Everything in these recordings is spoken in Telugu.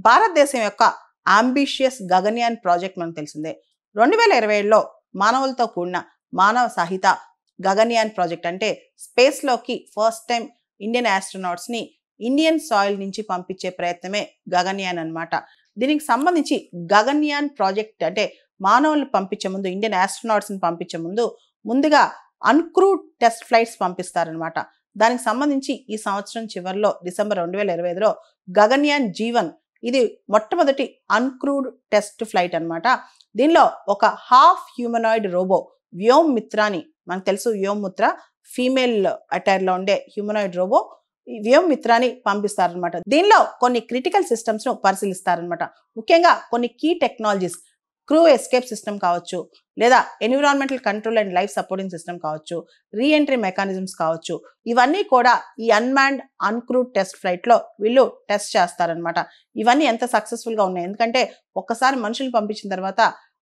భారతదేశం యొక్క అంబిషియస్ గగన్యాన్ ప్రాజెక్ట్ మనకు తెలిసిందే. 2027లో మానవులతో కూడిన మానవ సహిత గగన్యాన్ ప్రాజెక్ట్ అంటే స్పేస్లోకి ఫస్ట్ టైం ఇండియన్ ఆస్ట్రోనాట్స్ని ఇండియన్ సాయిల్ నుంచి పంపించే ప్రయత్నమే గగన్యాన్ అన్నమాట. దీనికి సంబంధించి గగన్యాన్ ప్రాజెక్ట్ అంటే మానవులను పంపించే ముందు, ఇండియన్ ఆస్ట్రోనాట్స్ని పంపించే ముందుగా అన్క్రూడ్ టెస్ట్ ఫ్లైట్స్ పంపిస్తారనమాట. దానికి సంబంధించి ఈ సంవత్సరం చివరిలో డిసెంబర్ 2025లో గగన్యాన్ G1 ఇది మొట్టమొదటి అన్క్రూడ్ టెస్ట్ ఫ్లైట్ అనమాట. దీనిలో ఒక హాఫ్ హ్యూమనాయిడ్ రోబో వ్యోమ్మిత్రాని, మనకు తెలుసు వ్యోమ్మిత్ర ఫీమేల్ అటైర్లో ఉండే హ్యూమనాయిడ్ రోబో వ్యోమ్మిత్రాని పంపిస్తారనమాట. దీనిలో కొన్ని క్రిటికల్ సిస్టమ్స్ను పరిశీలిస్తారనమాట. ముఖ్యంగా కొన్ని key technologies, crew escape system కావచ్చు, లేదా environmental control and life supporting system కావచ్చు, రీఎంట్రీ మెకానిజమ్స్ కావచ్చు, ఇవన్నీ కూడా ఈ అన్మాన్డ్ అన్క్రూడ్ టెస్ట్ ఫ్లైట్లో వీళ్ళు టెస్ట్ చేస్తారనమాట. ఇవన్నీ ఎంత సక్సెస్ఫుల్గా ఉన్నాయి, ఎందుకంటే ఒక్కసారి మనుషులు పంపించిన తర్వాత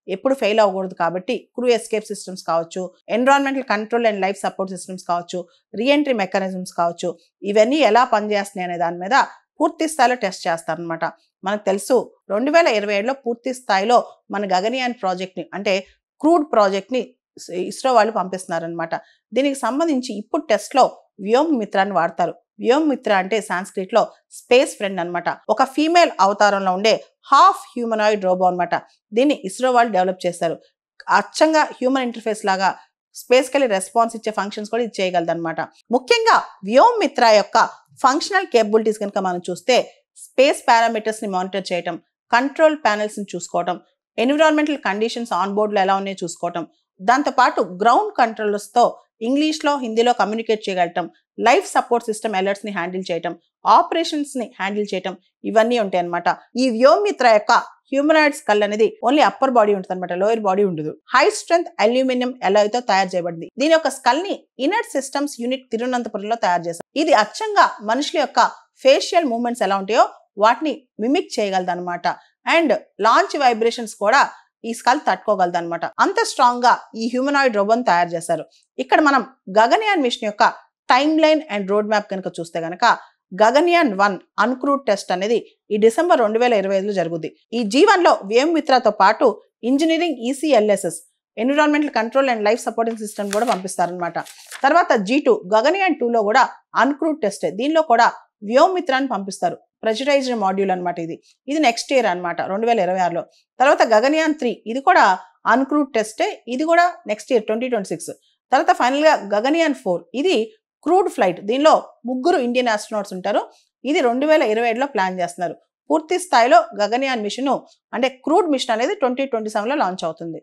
ఎప్పుడు ఫెయిల్ అవ్వకూడదు కాబట్టి క్రూ ఎస్కేప్ సిస్టమ్స్ కావచ్చు, environmental control and life support systems కావచ్చు, రీఎంట్రీ మెకానిజమ్స్ కావచ్చు, ఇవన్నీ ఎలా పనిచేస్తున్నాయి అనే దాని మీద పూర్తి స్థాయిలో టెస్ట్ చేస్తారనమాట. మనకు తెలుసు 2027లో పూర్తి స్థాయిలో మన గగన్యాన్ ప్రాజెక్ట్ని అంటే క్రూడ్ ప్రాజెక్ట్ని ఇస్రో వాళ్ళు పంపిస్తున్నారనమాట. దీనికి సంబంధించి ఇప్పుడు టెస్ట్లో వ్యోమ్మిత్రాన్ని వాడతారు. వ్యోమ్మిత్ర అంటే సాంస్క్రిట్లో స్పేస్ ఫ్రెండ్ అనమాట. ఒక ఫీమేల్ అవతారంలో ఉండే హాఫ్ హ్యూమనాయిడ్ రోబో అనమాట. దీన్ని ఇస్రో వాళ్ళు డెవలప్ చేస్తారు. అచ్చంగా హ్యూమన్ ఇంటర్ఫేస్ లాగా స్పేస్కి వెళ్ళి రెస్పాన్స్ ఇచ్చే ఫంక్షన్స్ కూడా ఇది చేయగలదు అనమాట. ముఖ్యంగా వ్యోమ్మిత్ర యొక్క ఫంక్షనల్ కేపబిలిటీస్ కనుక మనం చూస్తే స్పేస్ పారామీటర్స్ని మానిటర్ చేయటం, కంట్రోల్ ప్యానెల్స్ని చూసుకోవటం, ఎన్విరాన్మెంటల్ కండిషన్స్ ఆన్ బోర్డులో ఎలా ఉన్నాయో చూసుకోవటం, దాంతోపాటు గ్రౌండ్ కంట్రోలర్స్తో ఇంగ్లీష్లో హిందీలో కమ్యూనికేట్ చేయగలటం, లైఫ్ సపోర్ట్ సిస్టమ్ అలర్ట్స్ని హ్యాండిల్ చేయటం, ఆపరేషన్స్ని హ్యాండిల్ చేయటం, ఇవన్నీ ఉంటాయి అనమాట. ఈ వ్యోమ్మిత్ర యొక్క హ్యూమనాయిడ్ స్కల్ అనేది ఓన్లీ అప్పర్ బాడీ ఉంటుంది అనమాట, లోయర్ బాడీ ఉండదు. హై స్ట్రెంత్ అల్యూమినియం ఎలాయ్తో తయారు చేయబడింది. దీని యొక్క స్కల్ ని ఇనర్ట్ సిస్టమ్స్ యూనిట్ తిరువనంతపురంలో తయారు చేస్తారు. ఇది అచ్చంగా మనుషుల యొక్క ఫేషియల్ మూవ్మెంట్స్ ఎలా ఉంటాయో వాటిని మిమిక్ చేయగలదు అనమాట. అండ్ లాంచ్ వైబ్రేషన్స్ కూడా ఈ స్కల్ తట్టుకోగలదు అనమాట. అంత స్ట్రాంగ్ గా ఈ హ్యూమనాయిడ్ రోబోని తయారు చేశారు. ఇక్కడ మనం గగన్యాన్ మిషన్ యొక్క time line and road map కనుక చూస్తే గనక గగన్యాన్ 1 అన్క్రూడ్ టెస్ట్ అనేది ఈ డిసెంబర్ 2025లో జరుగుద్ది. ఈ G1లో వ్యోమ్మిత్రతో పాటు engineering ECLSS environmental control and life supporting system కూడా పంపిస్తారనమాట. తర్వాత G2 గగన్యాన్ 2లో కూడా అన్క్రూడ్ టెస్ట్, దీనిలో కూడా వ్యోమ్మిత్రాన్ని పంపిస్తారు. ప్రెషరైజ్డ్ మాడ్యూల్ అనమాట. ఇది నెక్స్ట్ ఇయర్ అనమాట 2026లో. తర్వాత గగన్యాన్ 3 ఇది కూడా అన్క్రూడ్ టెస్టే, ఇది కూడా నెక్స్ట్ ఇయర్ 2026. తర్వాత ఫైనల్గా గగన్యాన్ 4 ఇది క్రూడ్ ఫ్లైట్. దీనిలో 3 ఇండియన్ ఆస్ట్రోనాట్స్ ఉంటారు. ఇది 2027లో ప్లాన్ చేస్తున్నారు. పూర్తి స్థాయిలో గగన్యాన్ మిషన్ అంటే క్రూడ్ మిషన్ అనేది 2027లో లాంచ్ అవుతుంది.